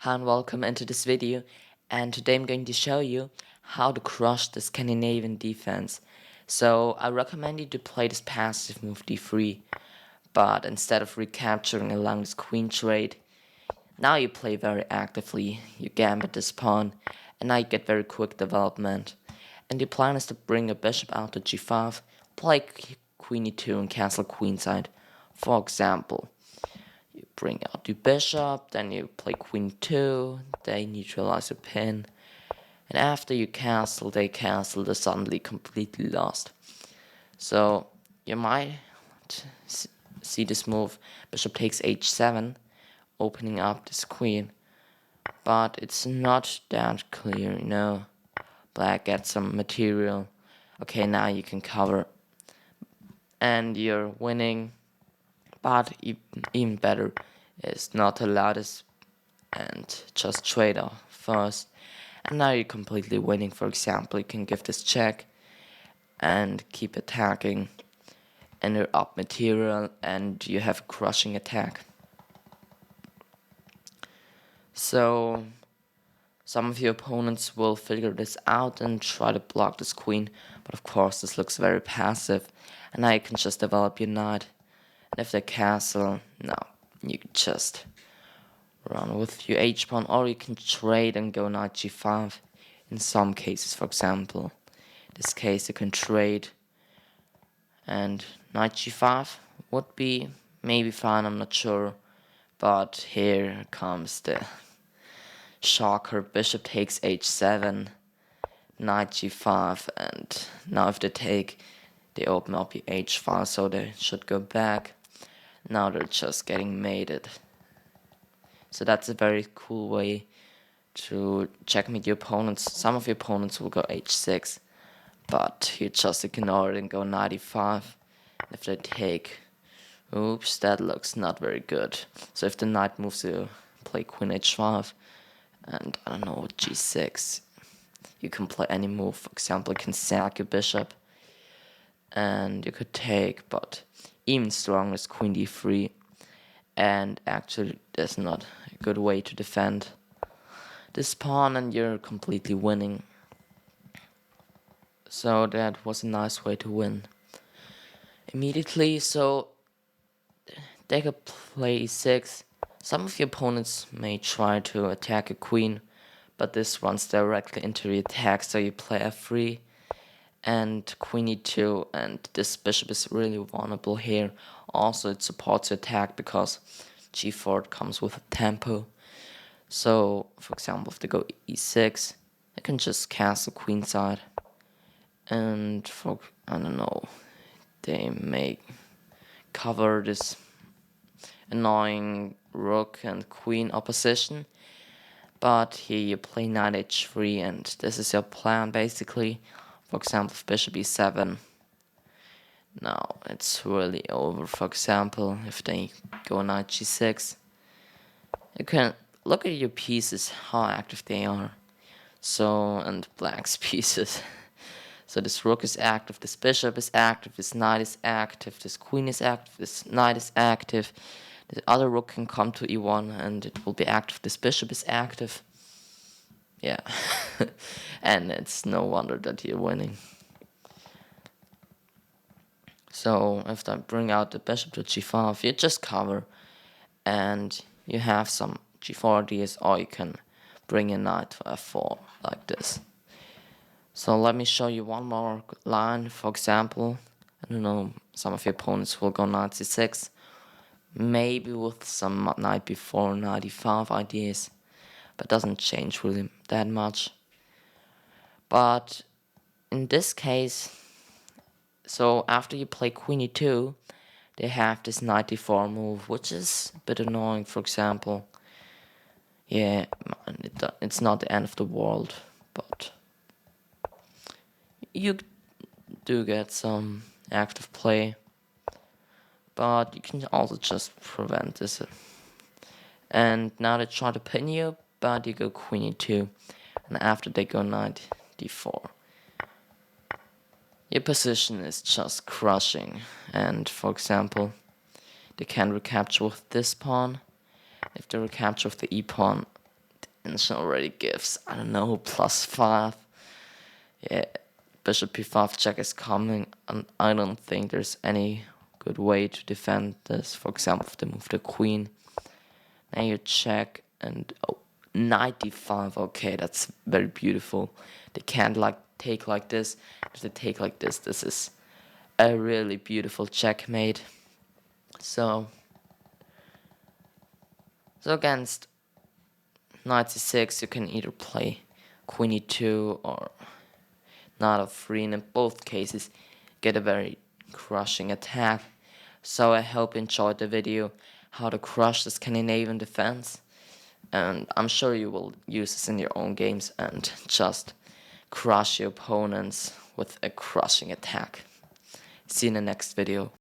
Hi and welcome into this video, and today I'm going to show you how to crush the Scandinavian defense. So I recommend you to play this passive move d3, but instead of recapturing along this queen trade, now you play very actively, you gambit this pawn, and now you get very quick development. And your plan is to bring a bishop out to g5, play queen e2 and castle queenside, for example. You bring out your bishop, then you play queen 2, they neutralize your pin, and after you castle, they castle, they're suddenly completely lost. So you might see this move, bishop takes h7, opening up this queen, but it's not that clear. Black gets some material. Okay, now you can cover, and you're winning. But even better is not allow this and just trade off first. And now you're completely winning. For example, you can give this check and keep attacking, and you're up material and you have a crushing attack. So some of your opponents will figure this out and try to block this queen, but of course this looks very passive, and now you can just develop your knight. And if they castle, no, you can just run with your h-pawn, or you can trade and go knight g5. In some cases, for example, this case you can trade, and knight g5 would be maybe fine, I'm not sure. But here comes the shocker, bishop takes h7, knight g5, and now if they take, they open up your h file, so they should go back. Now they're just getting mated. So that's a very cool way to checkmate your opponents. Some of your opponents will go h6, but you just ignore it and go knight e5. If they take, oops, that looks not very good. So if the knight moves, you play queen h5, and I don't know, g6. You can play any move. For example, you can sack your bishop, and you could take, but even stronger is queen d3, and actually that's not a good way to defend this pawn, and you're completely winning. So that was a nice way to win immediately. So they could play e6. Some of your opponents may try to attack a queen, but this runs directly into the attack, so you play f3 and queen e2, and this bishop is really vulnerable here. Also, it supports attack because g4 comes with a tempo. So, for example, if they go e6, they can just castle queenside, and for, I don't know, they may cover this annoying rook and queen opposition. But here you play knight h3, and this is your plan basically. For example, if bishop e7, now it's really over. For example, if they go knight g6, you can look at your pieces, how active they are. So, and black's pieces. So this rook is active, this bishop is active, this knight is active, this queen is active, this knight is active. The other rook can come to e1 and it will be active, this bishop is active. Yeah, and it's no wonder that you're winning. So if I bring out the bishop to g5, you just cover, and you have some g4 ideas, or you can bring a knight to f4 like this. So let me show you one more line. For example, I don't know, some of your opponents will go knight c6, maybe with some knight before knight e5 ideas, but doesn't change really that much. But in this case, so after you play queen e2, they have this knight d4 move, which is a bit annoying. For example, yeah, it's not the end of the world, but you do get some active play, but you can also just prevent this. And now they try to pin you, but you go queen e2, and after they go knight d4. Your position is just crushing, and for example, they can recapture with this pawn. If they recapture with the e pawn, expansion already gives, I don't know, +5. Yeah, bishop p5 check is coming, and I don't think there's any good way to defend this. For example, if they move the queen, now you check, and oh, knight d5. Okay, that's very beautiful. They can't like take like this. If they take like this is a really beautiful checkmate. So against knight c6, you can either play queen e2 or knight f3, and in both cases get a very crushing attack. So I hope you enjoyed the video how to crush the Scandinavian defense, and I'm sure you will use this in your own games and just crush your opponents with a crushing attack. See you in the next video.